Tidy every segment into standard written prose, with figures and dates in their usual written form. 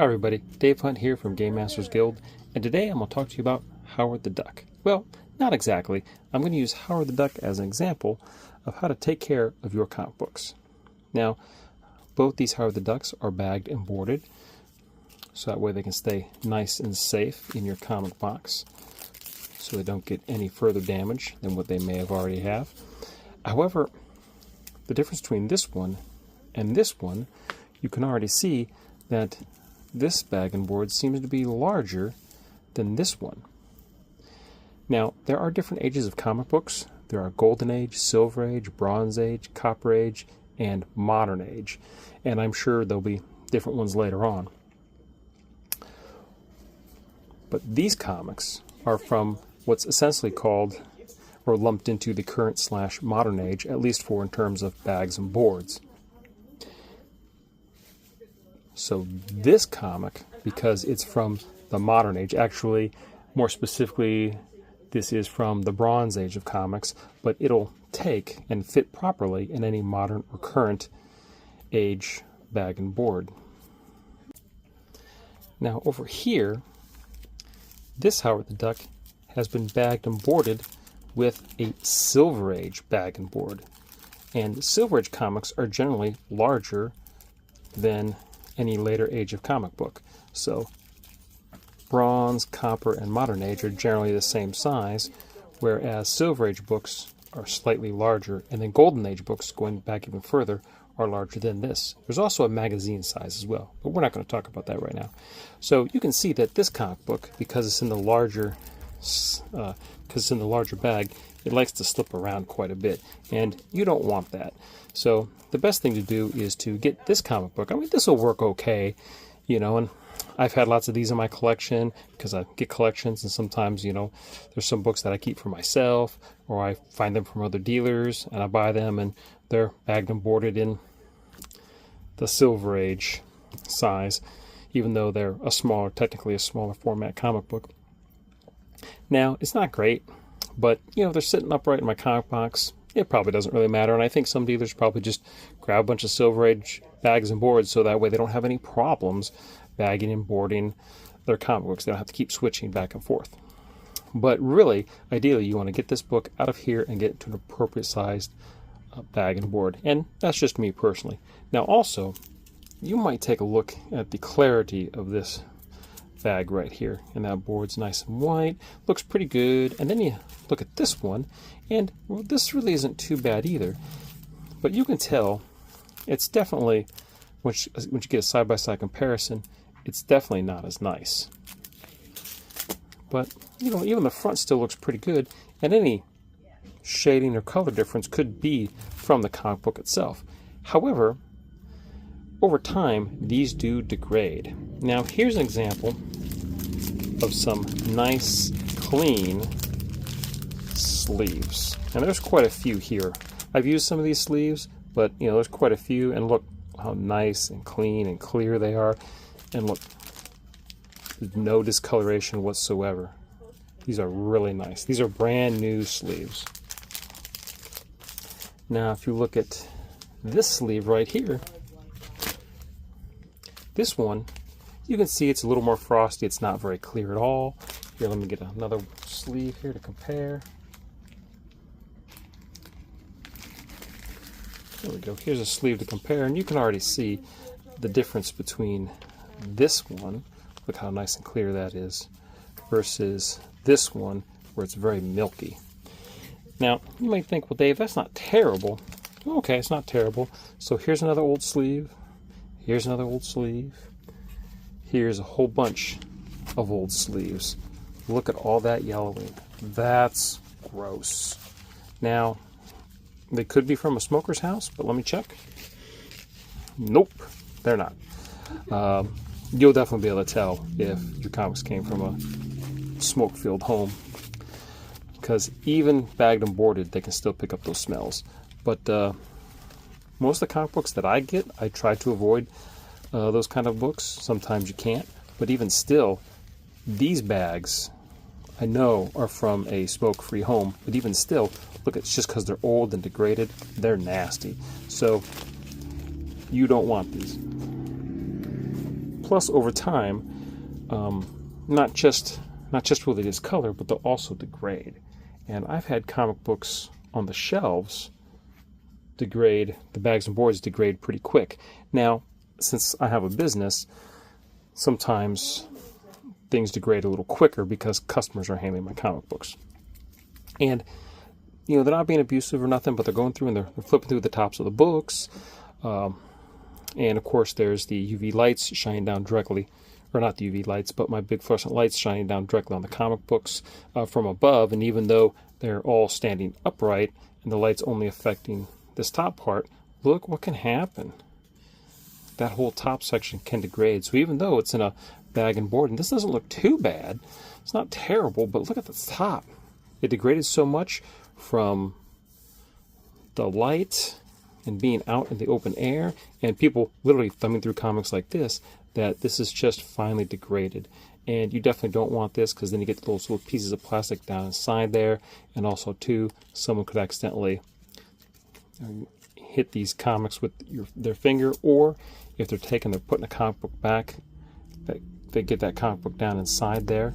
Hi everybody, Dave Hunt here from GameMasters Guild, and today I'm going to talk to you about Howard the Duck. Well, not exactly. I'm going to use Howard the Duck as an example of how to take care of your comic books. Now, both these Howard the Ducks are bagged and boarded, so that way they can stay nice and safe in your comic box, so they don't get any further damage than what they may have already have. However, the difference between this one and this one, you can already see that this bag and board seems to be larger than this one. Now, there are different ages of comic books. There are Golden Age, Silver Age, Bronze Age, Copper Age, and Modern Age. And I'm sure there'll be different ones later on. But these comics are from what's essentially called or lumped into the current/modern age, at least for in terms of bags and boards. So this comic, because it's from the modern age, actually, more specifically, this is from the Bronze Age of comics, but it'll take and fit properly in any modern or current age bag and board. Now over here, this Howard the Duck has been bagged and boarded with a Silver Age bag and board. And Silver Age comics are generally larger than any later age of comic book. So Bronze, Copper, and Modern Age are generally the same size, whereas Silver Age books are slightly larger, and then Golden Age books, going back even further, are larger than this. There's also a magazine size as well, but we're not going to talk about that right now. So you can see that this comic book, because it's in the larger bag, it likes to slip around quite a bit, and you don't want that. So the best thing to do is to get this comic book. I mean, this will work okay, and I've had lots of these in my collection because I get collections, and sometimes, there's some books that I keep for myself, or I find them from other dealers, and I buy them, and they're bagged and boarded in the Silver Age size, even though they're technically a smaller format comic book. Now, it's not great, but, they're sitting upright in my comic box. It probably doesn't really matter, and I think some dealers probably just grab a bunch of Silver Age bags and boards so that way they don't have any problems bagging and boarding their comic books. They don't have to keep switching back and forth. But really, ideally, you want to get this book out of here and get it to an appropriate sized bag and board. And that's just me personally. Now also, you might take a look at the clarity of this bag right here, and that board's nice and white, looks pretty good. And then you look at this one, and well, this really isn't too bad either, but you can tell it's definitely, once you get a side-by-side comparison, it's definitely not as nice. But even the front still looks pretty good, and any shading or color difference could be from the comic book itself. However, over time, these do degrade. Now, here's an example of some nice, clean sleeves. And there's quite a few here. I've used some of these sleeves, but, there's quite a few. And look how nice and clean and clear they are. And look, there's no discoloration whatsoever. These are really nice. These are brand new sleeves. Now, if you look at this sleeve right here, this one, you can see it's a little more frosty. It's not very clear at all. Here, let me get another sleeve here to compare. There we go. Here's a sleeve to compare, and you can already see the difference between this one, look how nice and clear that is, versus this one where it's very milky. Now, you might think, well, Dave, that's not terrible. Okay, it's not terrible. So here's another old sleeve. Here's another old sleeve. Here's a whole bunch of old sleeves. Look at all that yellowing. That's gross. Now, they could be from a smoker's house, but let me check. Nope, they're not. You'll definitely be able to tell if your comics came from a smoke-filled home, because even bagged and boarded, they can still pick up those smells. But most of the comic books that I get, I try to avoid those kind of books. Sometimes you can't, but even still, these bags I know are from a smoke-free home, but even still, look, it's just because they're old and degraded, they're nasty. So you don't want these. Plus, over time, not just will they discolor, but they'll also degrade. And I've had comic books on the shelves degrade, the bags and boards degrade pretty quick. Now, since I have a business, sometimes things degrade a little quicker because customers are handling my comic books. And, you know, they're not being abusive or nothing, but they're going through and they're flipping through the tops of the books. And of course, there's the UV lights shining down directly, or not the UV lights, but my big fluorescent lights shining down directly on the comic books from above. And even though they're all standing upright and the light's only affecting this top part, look what can happen. That whole top section can degrade. So even though it's in a bag and board, and this doesn't look too bad, it's not terrible, but look at the top. It degraded so much from the light and being out in the open air and people literally thumbing through comics like this, that this is just finally degraded. And you definitely don't want this, because then you get those little pieces of plastic down inside there. And also too, someone could accidentally hit these comics with their finger, or if they're putting a comic book back, they get that comic book down inside there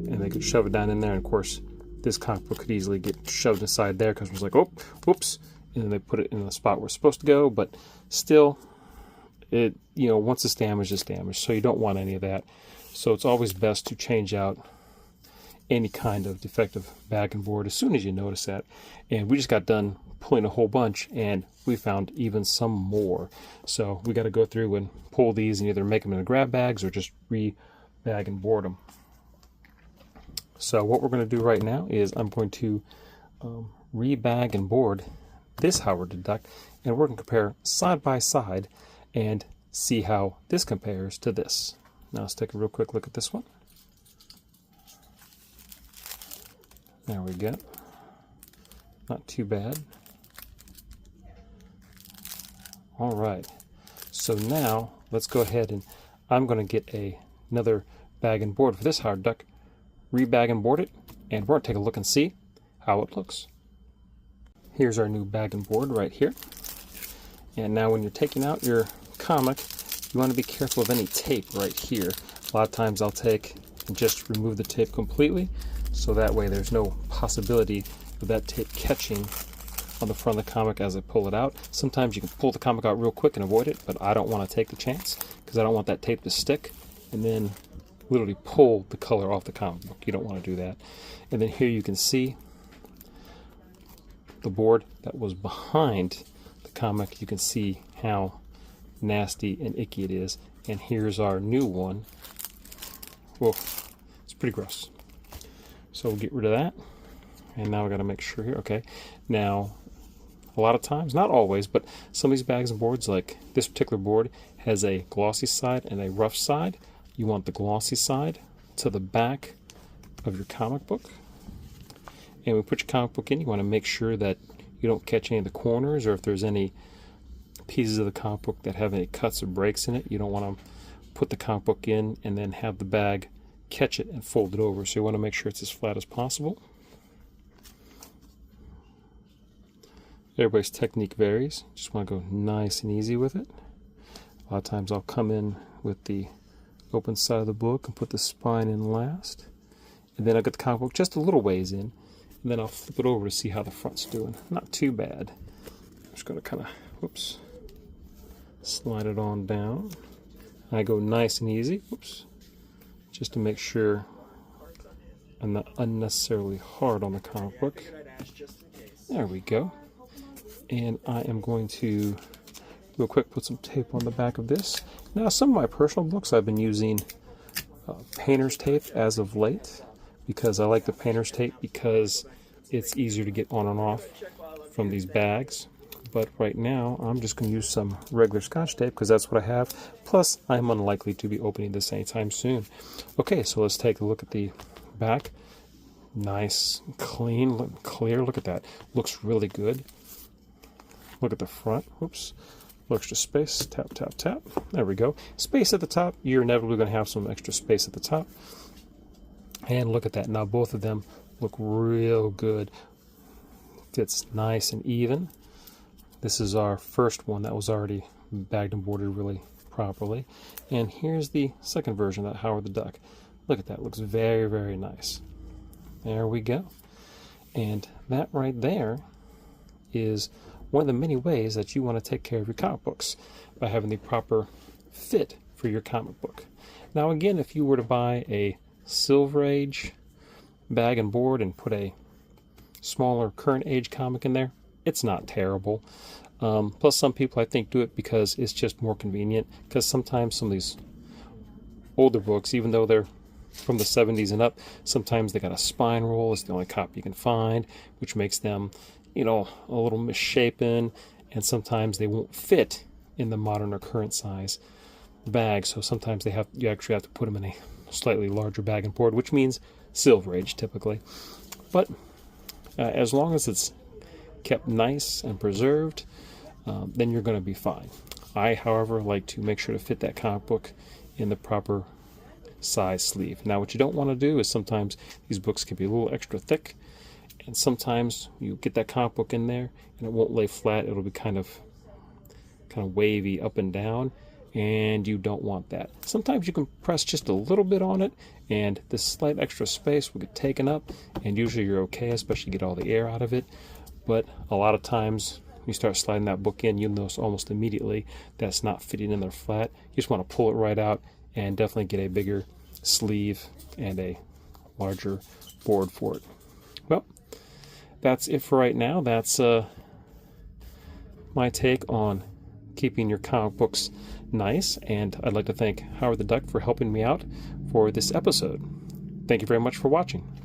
and they could shove it down in there. And of course, this comic book could easily get shoved inside there because it was like, oh, whoops, and then they put it in the spot where it's supposed to go. But still, it, you know, once it's damaged, it's damaged. So you don't want any of that. So it's always best to change out any kind of defective bag and board as soon as you notice that. And we just got done pulling a whole bunch, and we found even some more. So we got to go through and pull these and either make them into grab bags or just re-bag and board them. So what we're going to do right now is I'm going to re-bag and board this Howard the Duck, and we're going to compare side by side and see how this compares to this. Now let's take a real quick look at this one. There we go. Not too bad. All right. So now let's go ahead and I'm going to get another bag and board for this Howard Duck, re-bag and board it, and we're going to take a look and see how it looks. Here's our new bag and board right here. And now when you're taking out your comic, you want to be careful of any tape right here. A lot of times I'll take and just remove the tape completely, so that way there's no possibility of that tape catching on the front of the comic as I pull it out. Sometimes you can pull the comic out real quick and avoid it, but I don't want to take the chance because I don't want that tape to stick and then literally pull the color off the comic book. You don't want to do that. And then here you can see the board that was behind the comic. You can see how nasty and icky it is. And here's our new one. Whoa, it's pretty gross. So we'll get rid of that. And now we got to make sure here. Okay, now a lot of times, not always, but some of these bags and boards, like this particular board, has a glossy side and a rough side. You want the glossy side to the back of your comic book. And when you put your comic book in, you want to make sure that you don't catch any of the corners, or if there's any pieces of the comic book that have any cuts or breaks in it, you don't want to put the comic book in and then have the bag catch it and fold it over. So you want to make sure it's as flat as possible. Everybody's technique varies. Just want to go nice and easy with it. A lot of times I'll come in with the open side of the book and put the spine in last. And then I'll get the comic book just a little ways in. And then I'll flip it over to see how the front's doing. Not too bad. I'm just going to kind of, whoops, slide it on down. I go nice and easy, whoops, just to make sure I'm not unnecessarily hard on the comic book. There we go. And I am going to real quick put some tape on the back of this. Now, some of my personal books I've been using painter's tape as of late, because I like the painter's tape because it's easier to get on and off from these bags. But right now I'm just going to use some regular Scotch tape because that's what I have. Plus, I'm unlikely to be opening this anytime soon. Okay, so let's take a look at the back. Nice, clean, clear. Look at that. Looks really good. Look at the front. Oops. Little extra space. Tap, tap, tap. There we go. Space at the top. You're inevitably going to have some extra space at the top. And look at that. Now both of them look real good. Fits nice and even. This is our first one that was already bagged and boarded really properly. And here's the second version of that Howard the Duck. Look at that, looks very, very nice. There we go. And that right there is one of the many ways that you want to take care of your comic books, by having the proper fit for your comic book. Now again, if you were to buy a Silver Age bag and board and put a smaller current age comic in there, it's not terrible. Plus some people I think do it because it's just more convenient, because sometimes some of these older books, even though they're from the 70s and up, sometimes they got a spine roll. It's the only copy you can find, which makes them, a little misshapen, and sometimes they won't fit in the modern or current size bag. So sometimes you actually have to put them in a slightly larger bag and board, which means Silver Age typically. But as long as it's kept nice and preserved, then you're going to be fine. I, however, like to make sure to fit that comic book in the proper size sleeve. Now what you don't want to do is sometimes these books can be a little extra thick, and sometimes you get that comic book in there and it won't lay flat. It'll be kind of wavy up and down, and you don't want that. Sometimes you can press just a little bit on it and this slight extra space will get taken up, and usually you're okay, especially get all the air out of it. But a lot of times you start sliding that book in, you'll notice almost immediately that's not fitting in there flat. You just want to pull it right out and definitely get a bigger sleeve and a larger board for it. Well, that's it for right now. That's my take on keeping your comic books nice, and I'd like to thank Howard the Duck for helping me out for this episode. Thank you very much for watching.